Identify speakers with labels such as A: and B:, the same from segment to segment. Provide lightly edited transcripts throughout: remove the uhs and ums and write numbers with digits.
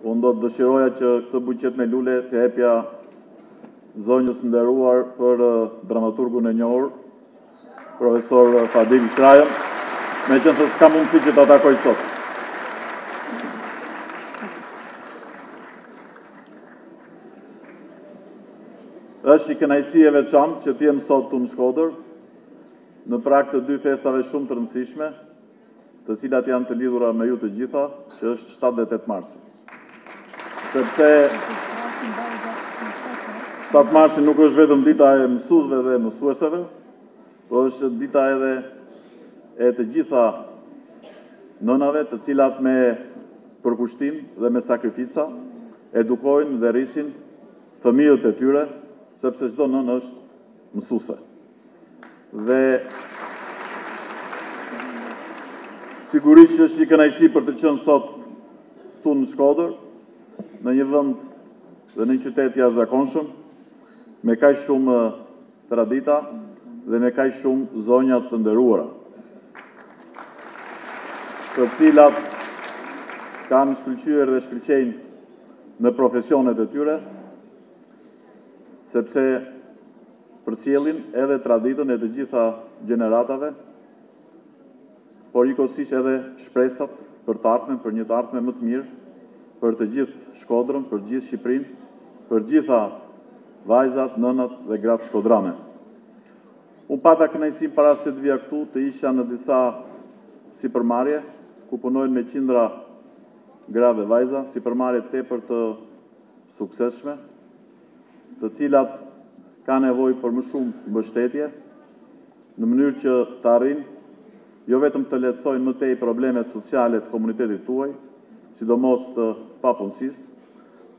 A: Unë do të dëshiroja që këtë buqet me lule të jepja zonjës nderuar për dramaturgun e njohur, profesor Fadil Krajën, me qenë se s'ka mundësi që ta takoj sot. Është një kënaqësi e veçantë që t'jem sot këtu në Shkodër, në prag të dy festave shumë të rëndësishme, të cilat janë të lidhura me ju të gjitha, që është 7 dhe 8 marsi. Sepse 7 marsi nuk është vetëm dita e mësuesve dhe mësueseve, por është dita edhe e të gjitha nënave, të cilat me përkushtim dhe me sakrifica edukojnë dhe rrisin fëmijët e tyre, sepse çdo nënë është mësuese. Dhe sigurisht që është një kënaqësi për të qenë sot këtu në Shkodër, në një vend dhe në një qytet jashtëzakonshëm, me kaq shumë tradita dhe me kaq shumë zonja të nderuara, të cilat kanë shkëlqyer dhe shkëlqejnë në profesionet e tyre, sepse përcjellin edhe traditën e të gjitha gjeneratave, por njëkohësisht edhe shpresat për të ardhmen, për një të ardhme më të mirë, për të gjithë Shkodrën, për gjithë Shqipërinë, për gjitha vajzat, nënat dhe gratë shkodrane. Unë pata kënaqësinë para se të vija këtu të isha në disa sipërmarrje, ku punojnë me qindra gra dhe vajza, sipërmarrje tepër të suksesshme, të cilat ka nevojë për më shumë mbështetje, në mënyrë që të arrijnë jo vetëm të lehtësojnë më tej problemet sociale të komunitetit tuaj, sidomos të papunësisë,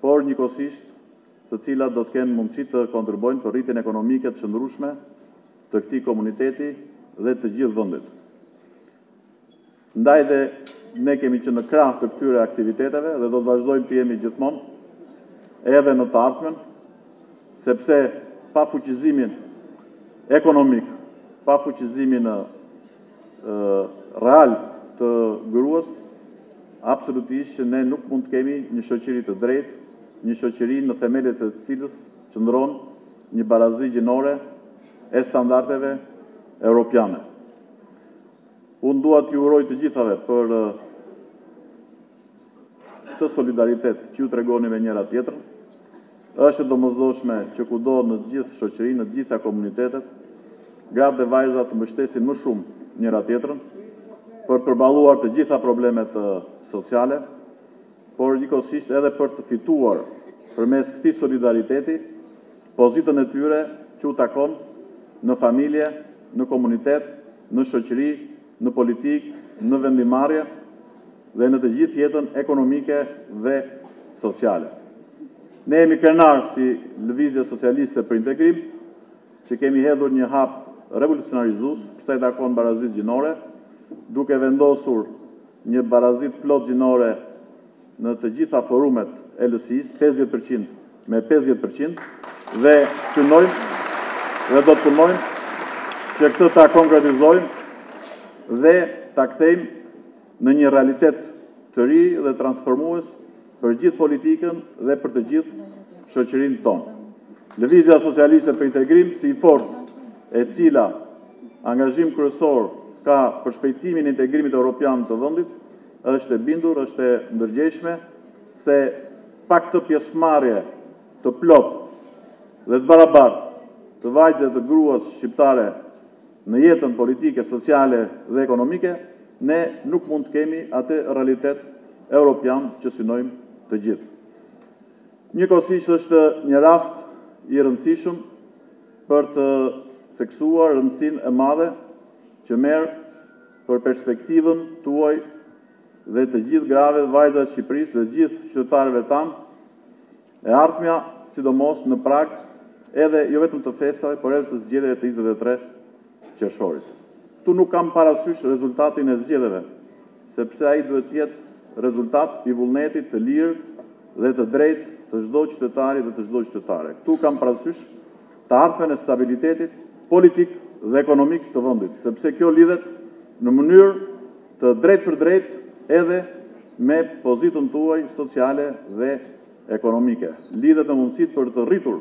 A: por njëkohësisht të cilat do të kenë mundësi të kontribuojnë për rritjen ekonomike të qëndrueshme të këtij komuniteti dhe të gjithë vendit. Ndaj dhe ne kemi që në krah të këtyre aktiviteteve dhe do të vazhdojmë të jemi gjithmonë edhe në të ardhmen, sepse pa fuqizimin ekonomik, pa fuqizimin real të gruas, absolutisht që ne nuk mund të kemi një shoqëri të drejtë, një shoqëri në themelet e të cilës qëndron një barazi gjinore e standardeve europiane. Unë dua t'ju uroj të gjithave për këtë solidaritet që ju tregoni me njëra tjetrën. Është domosdoshme që kudo në të gjithë shoqërinë, në të gjitha komunitetet, gratë dhe vajzat të mbështesin më shumë njëra tjetrën për përballuar të gjitha problemet sociale, por njëkohësisht edhe për të fituar përmes këtij solidariteti pozitën e tyre që u takon në familje, në komunitet, në shoqëri, në politikë, në vendimarrje dhe në të gjithë jetën ekonomike dhe sociale. Ne jemi krenarë si Lëvizje Socialiste për Integrim, që kemi hedhur një hap revolucionarizues, sa i takon barazisë gjinore, duke vendosur një barazit plot gjinore në të gjitha forumet e LSI-s, 50% me 50%, dhe synojmë dhe do të punojmë që këtë ta konkretizojmë dhe ta kthejmë në një realitet të ri dhe transformues për gjithë politikën dhe për të gjithë shoqërinë tonë. Lëvizja Socialiste për Integrim, si forcë e cila angazhim kryesor ka për shpejtimin e integrimit evropian të vendit, është e bindur, është e ndërgjegjshme se pa këtë pjesëmarrje të plot dhe të barabartë të vajzave dhe të gruas shqiptare në jetën politike, sociale dhe ekonomike, ne nuk mund të kemi atë realitet evropian që synojmë të gjithë. Njëkohësisht është një rast i rëndësishëm për të theksuar rëndësinë e madhe që merr për perspektivën tuaj dhe të gjithë grave dhe vajzave të Shqipërisë dhe të gjithë qytetarëve tanë e ardhmja, sidomos në prag edhe jo vetëm të festave, por edhe të zgjedhjeve të 23 qershorit. Këtu nuk kam parasysh rezultatin e zgjedhjeve, sepse ai duhet të jetë rezultat i vullnetit të lirë dhe të drejtë të çdo qytetari dhe të çdo qytetare. Këtu kam parasysh të ardhmen e stabilitetit politik dhe ekonomik të vendit, sepse kjo lidhet në mënyrë të drejtë për drejtë edhe me pozitën tuaj sociale dhe ekonomike. Lidhet në mundësit për të rritur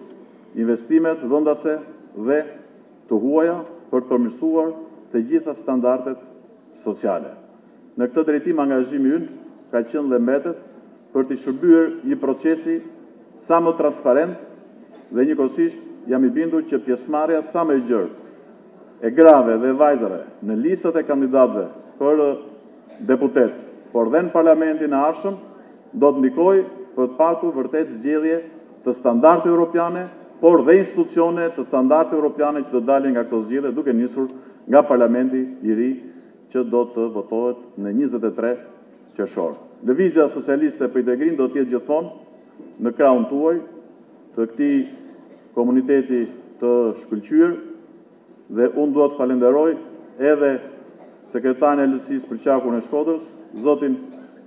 A: investimet vendase dhe të huaja për të përmirësuar të gjitha standardet sociale. Në këtë drejtim angazhimi ynë ka qenë dhe mbetet për të shërbyer një procesi sa më transparent dhe njëkohësisht jam i bindur që pjesëmarrja sa më e gjerë e grave dhe vajzave në listat e kandidatëve për deputet, por dhe në parlamentin e ardhshëm, do të ndikojë për të patur vërtet zgjedhje të standardeve europiane, por dhe institucione të standardeve europiane që do dalin nga këto zgjedhje, duke nisur nga parlamenti i ri që do të votohet në 23 qershor. Lëvizja socialiste për integrim do të jetë gjithmonë në krahun tuaj të këtij komuniteti të shkëlqyer dhe unë duhet të falenderoj edhe sekretarin e LSI-s për qarkun e Shkodrës, zotin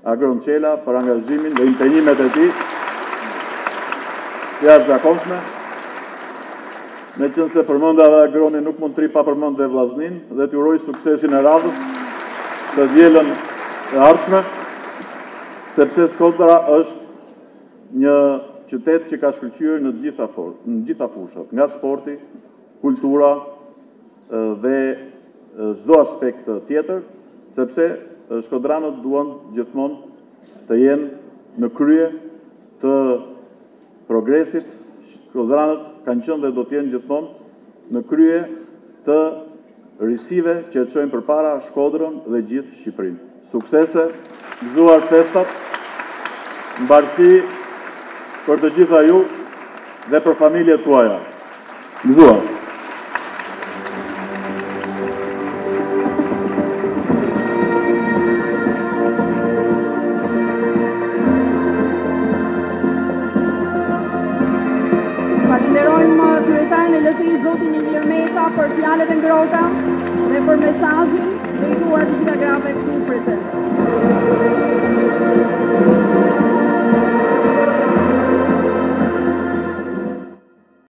A: Agron Qela, për angazhimin dhe impenjimet e tij të jashtëzakonshme. Me qenë se përmenda dhe Agroni nuk mund të ri pa përmend dhe vllaznin dhe t'ju uroj suksesin e radhës të dielën e ardhshme, sepse Shkodra është një qytet që ka shkëlqyer në gjitha fushat, nga sporti, kultura dhe çdo aspekt tjetër, sepse shkodranët duan gjithmonë të jenë në krye të progresit. Shkodranët kanë qenë dhe do të jenë gjithmonë në krye të risive që e çojnë përpara Shkodrën dhe gjithë Shqipërinë. Suksese, gëzuar festat, mbarësi për të gjitha ju dhe për familjet tuaja. Gëzuar.
B: Falenderojmë kryetarin e LSI zotin Ilir Meta për fjalët e ngrohta dhe për mesazhin drejtuar të gjitha grave këtu prezente.